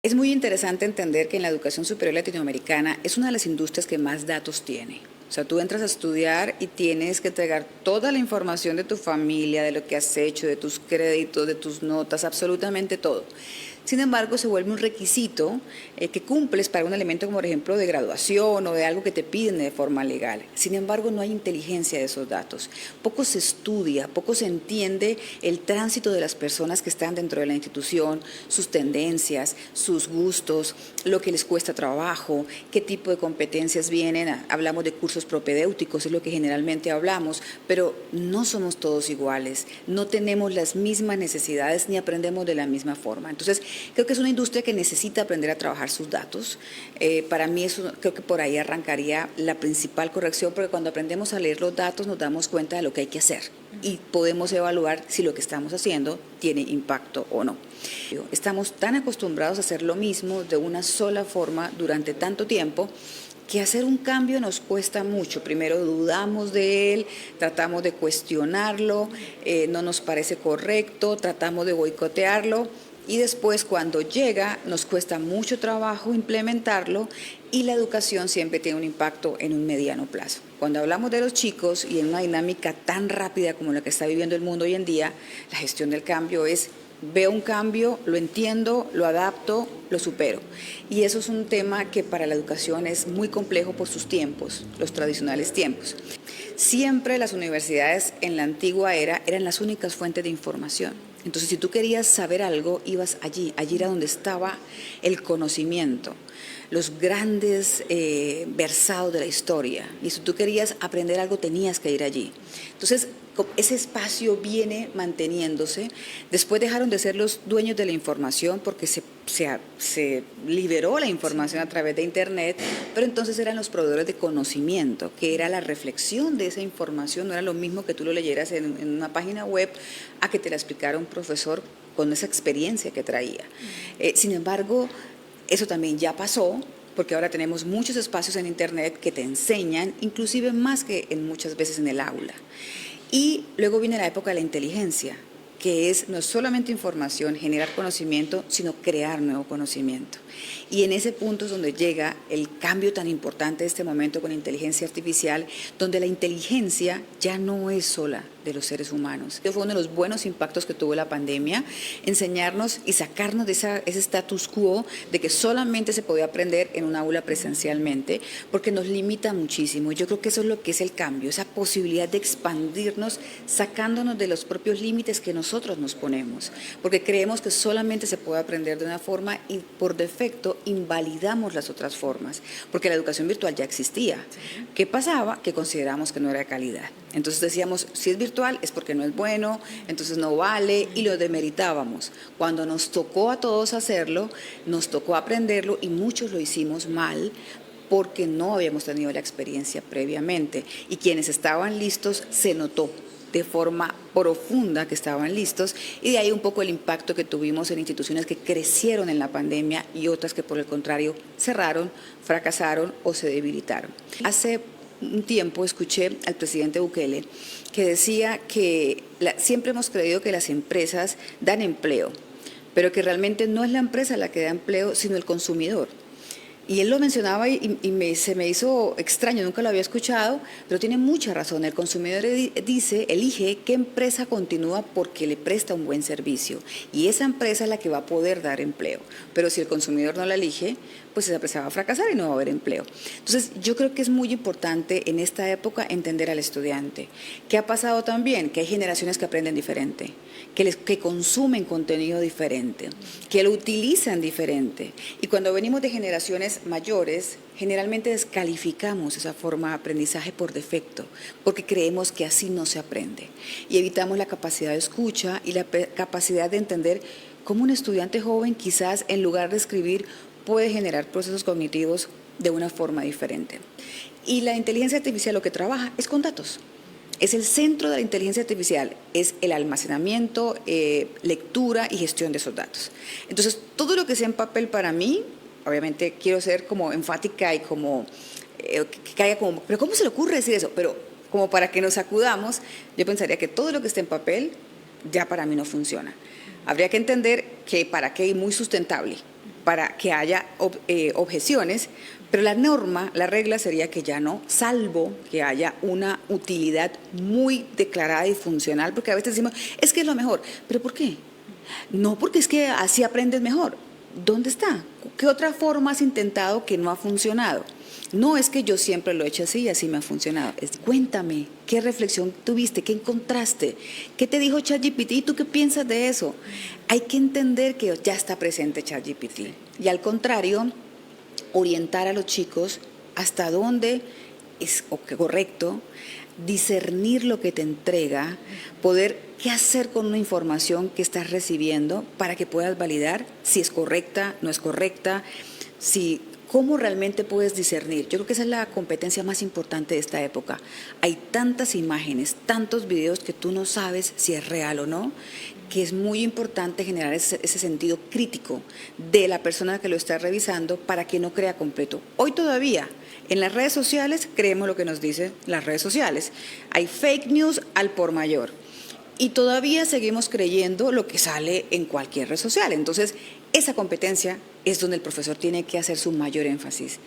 Es muy interesante entender que en la educación superior latinoamericana es una de las industrias que más datos tiene. O sea, tú entras a estudiar y tienes que entregar toda la información de tu familia, de lo que has hecho, de tus créditos, de tus notas, absolutamente todo. Sin embargo, se vuelve un requisito que cumples para un elemento como, por ejemplo, de graduación o de algo que te piden de forma legal. Sin embargo, no hay inteligencia de esos datos. Poco se estudia, poco se entiende el tránsito de las personas que están dentro de la institución, sus tendencias, sus gustos, lo que les cuesta trabajo, qué tipo de competencias vienen. Hablamos de cursos propedéuticos, es lo que generalmente hablamos, pero no somos todos iguales, no tenemos las mismas necesidades ni aprendemos de la misma forma. Entonces, creo que es una industria que necesita aprender a trabajar sus datos. Para mí creo que por ahí arrancaría la principal corrección, porque cuando aprendemos a leer los datos nos damos cuenta de lo que hay que hacer y podemos evaluar si lo que estamos haciendo tiene impacto o no. Estamos tan acostumbrados a hacer lo mismo de una sola forma durante tanto tiempo que hacer un cambio nos cuesta mucho. Primero dudamos de él, tratamos de cuestionarlo, no nos parece correcto, tratamos de boicotearlo. Y después, cuando llega, nos cuesta mucho trabajo implementarlo y la educación siempre tiene un impacto en un mediano plazo. Cuando hablamos de los chicos y en una dinámica tan rápida como la que está viviendo el mundo hoy en día, la gestión del cambio es: veo un cambio, lo entiendo, lo adapto, lo supero. Y eso es un tema que para la educación es muy complejo por sus tiempos, los tradicionales tiempos. Siempre las universidades en la antigua era eran las únicas fuentes de información. Entonces, si tú querías saber algo, ibas allí era donde estaba el conocimiento, los grandes versados de la historia. Y si tú querías aprender algo, tenías que ir allí. Entonces, ese espacio viene manteniéndose. Después dejaron de ser los dueños de la información porque se liberó la información a través de Internet, pero entonces eran los proveedores de conocimiento, que era la reflexión de esa información. No era lo mismo que tú lo leyeras en una página web a que te la explicara un profesor con esa experiencia que traía. Sin embargo, eso también ya pasó, porque ahora tenemos muchos espacios en Internet que te enseñan, inclusive más que muchas veces en el aula. Y luego viene la época de la inteligencia, que es no solamente información, generar conocimiento, sino crear nuevo conocimiento. Y en ese punto es donde llega el cambio tan importante de este momento con la inteligencia artificial, donde la inteligencia ya no es sola de los seres humanos. Fue uno de los buenos impactos que tuvo la pandemia, enseñarnos y sacarnos de ese status quo de que solamente se podía aprender en un aula presencialmente, porque nos limita muchísimo. Yo creo que eso es lo que es el cambio, esa posibilidad de expandirnos, sacándonos de los propios límites que nosotros nos ponemos, porque creemos que solamente se puede aprender de una forma y por defecto invalidamos las otras formas, porque la educación virtual ya existía. ¿Qué pasaba? Que consideramos que no era de calidad. Entonces decíamos, si es virtual es porque no es bueno, entonces no vale, y lo demeritábamos. Cuando nos tocó a todos hacerlo, nos tocó aprenderlo y muchos lo hicimos mal porque no habíamos tenido la experiencia previamente. Y quienes estaban listos se notó de forma profunda que estaban listos, y de ahí un poco el impacto que tuvimos en instituciones que crecieron en la pandemia y otras que por el contrario cerraron, fracasaron o se debilitaron. Hace un tiempo escuché al presidente Bukele que decía que siempre hemos creído que las empresas dan empleo, pero que realmente no es la empresa la que da empleo, sino el consumidor. Y él lo mencionaba se me hizo extraño, nunca lo había escuchado, pero tiene mucha razón. El consumidor elige qué empresa continúa porque le presta un buen servicio. Y esa empresa es la que va a poder dar empleo. Pero si el consumidor no la elige, pues esa empresa va a fracasar y no va a haber empleo. Entonces, yo creo que es muy importante en esta época entender al estudiante. ¿Qué ha pasado también? Que hay generaciones que aprenden diferente, que consumen contenido diferente, que lo utilizan diferente. Y cuando venimos de generaciones mayores, generalmente descalificamos esa forma de aprendizaje por defecto, porque creemos que así no se aprende. Y evitamos la capacidad de escucha y la capacidad de entender cómo un estudiante joven quizás en lugar de escribir puede generar procesos cognitivos de una forma diferente. Y la inteligencia artificial lo que trabaja es con datos. Es el centro de la inteligencia artificial, es el almacenamiento, lectura y gestión de esos datos. Entonces, todo lo que sea en papel para mí, obviamente quiero ser como enfática y como que caiga como, pero ¿cómo se le ocurre decir eso? Pero como para que nos sacudamos, yo pensaría que todo lo que esté en papel ya para mí no funciona. Habría que entender que para qué es muy sustentable. para que haya objeciones, pero la norma, la regla sería que ya no, salvo que haya una utilidad muy declarada y funcional, porque a veces decimos, es que es lo mejor, pero ¿por qué? No, porque es que así aprendes mejor. ¿Dónde está? ¿Qué otra forma has intentado que no ha funcionado? No es que yo siempre lo he hecho así y así me ha funcionado. Cuéntame, ¿qué reflexión tuviste? ¿Qué encontraste? ¿Qué te dijo ChatGPT? ¿Y tú qué piensas de eso? Hay que entender que ya está presente ChatGPT. Y al contrario, orientar a los chicos hasta dónde es correcto, discernir lo que te entrega, poder qué hacer con una información que estás recibiendo para que puedas validar si es correcta, no es correcta, cómo realmente puedes discernir. Yo creo que esa es la competencia más importante de esta época. Hay tantas imágenes, tantos videos que tú no sabes si es real o no, que es muy importante generar ese sentido crítico de la persona que lo está revisando para que no crea completo. Hoy todavía, en las redes sociales, creemos lo que nos dicen las redes sociales. Hay fake news al por mayor. Y todavía seguimos creyendo lo que sale en cualquier red social. Entonces, esa competencia es donde el profesor tiene que hacer su mayor énfasis.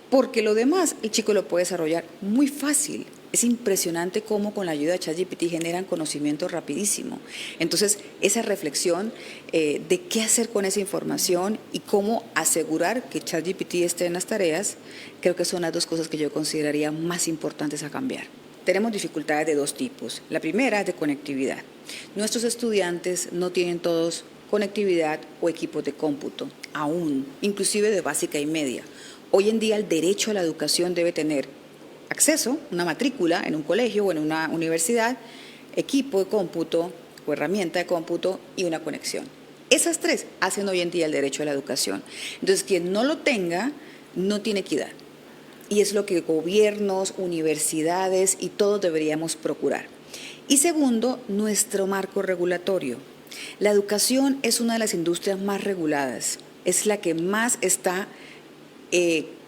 Porque lo demás, el chico lo puede desarrollar muy fácil. Es impresionante cómo con la ayuda de ChatGPT generan conocimiento rapidísimo. Entonces, esa reflexión de qué hacer con esa información y cómo asegurar que ChatGPT esté en las tareas, creo que son las dos cosas que yo consideraría más importantes a cambiar. Tenemos dificultades de dos tipos. La primera es de conectividad. Nuestros estudiantes no tienen todos conectividad o equipos de cómputo, aún, inclusive de básica y media. Hoy en día el derecho a la educación debe tener acceso, una matrícula en un colegio o en una universidad, equipo de cómputo o herramienta de cómputo y una conexión. Esas tres hacen hoy en día el derecho a la educación. Entonces, quien no lo tenga, no tiene equidad. Y es lo que gobiernos, universidades y todos deberíamos procurar. Y segundo, nuestro marco regulatorio. La educación es una de las industrias más reguladas, es la que más está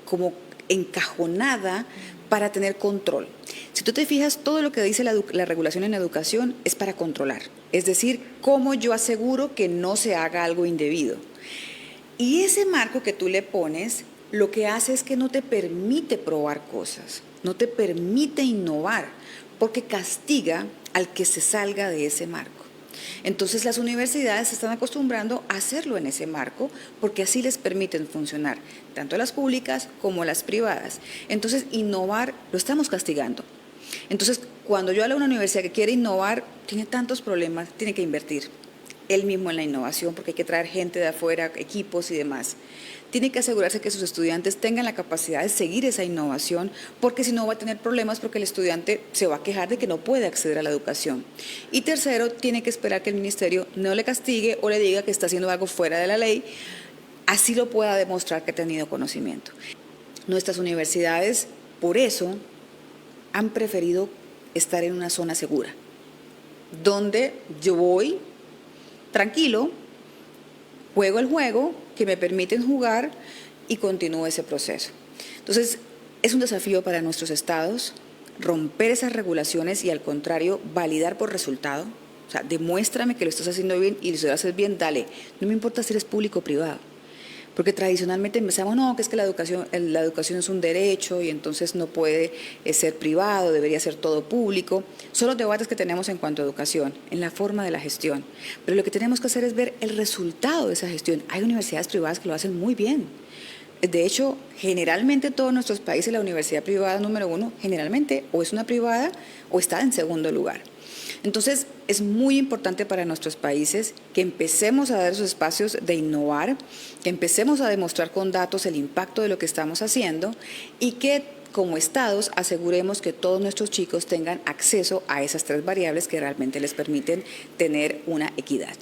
como encajonada para tener control. Si tú te fijas, todo lo que dice la regulación en educación es para controlar, es decir, cómo yo aseguro que no se haga algo indebido. Y ese marco que tú le pones, lo que hace es que no te permite probar cosas, no te permite innovar, porque castiga al que se salga de ese marco. Entonces las universidades se están acostumbrando a hacerlo en ese marco porque así les permiten funcionar, tanto las públicas como las privadas. Entonces innovar lo estamos castigando. Entonces cuando yo hablo de una universidad que quiere innovar, tiene tantos problemas, tiene que invertir él mismo en la innovación porque hay que traer gente de afuera, equipos y demás. Tiene que asegurarse que sus estudiantes tengan la capacidad de seguir esa innovación, porque si no va a tener problemas porque el estudiante se va a quejar de que no puede acceder a la educación. Y tercero, tiene que esperar que el ministerio no le castigue o le diga que está haciendo algo fuera de la ley, así lo pueda demostrar que ha tenido conocimiento. Nuestras universidades, por eso, han preferido estar en una zona segura, donde yo voy tranquilo, juego el juego que me permiten jugar y continúo ese proceso. Entonces, es un desafío para nuestros estados romper esas regulaciones y al contrario, validar por resultado. O sea, demuéstrame que lo estás haciendo bien y si lo haces bien, dale. No me importa si eres público o privado. Porque tradicionalmente pensamos, no, que es que la educación es un derecho y entonces no puede ser privado, debería ser todo público. Son los debates que tenemos en cuanto a educación, en la forma de la gestión. Pero lo que tenemos que hacer es ver el resultado de esa gestión. Hay universidades privadas que lo hacen muy bien. De hecho, generalmente en todos nuestros países la universidad privada número uno, generalmente o es una privada o está en segundo lugar. Entonces, es muy importante para nuestros países que empecemos a dar esos espacios de innovar, que empecemos a demostrar con datos el impacto de lo que estamos haciendo y que como estados aseguremos que todos nuestros chicos tengan acceso a esas tres variables que realmente les permiten tener una equidad.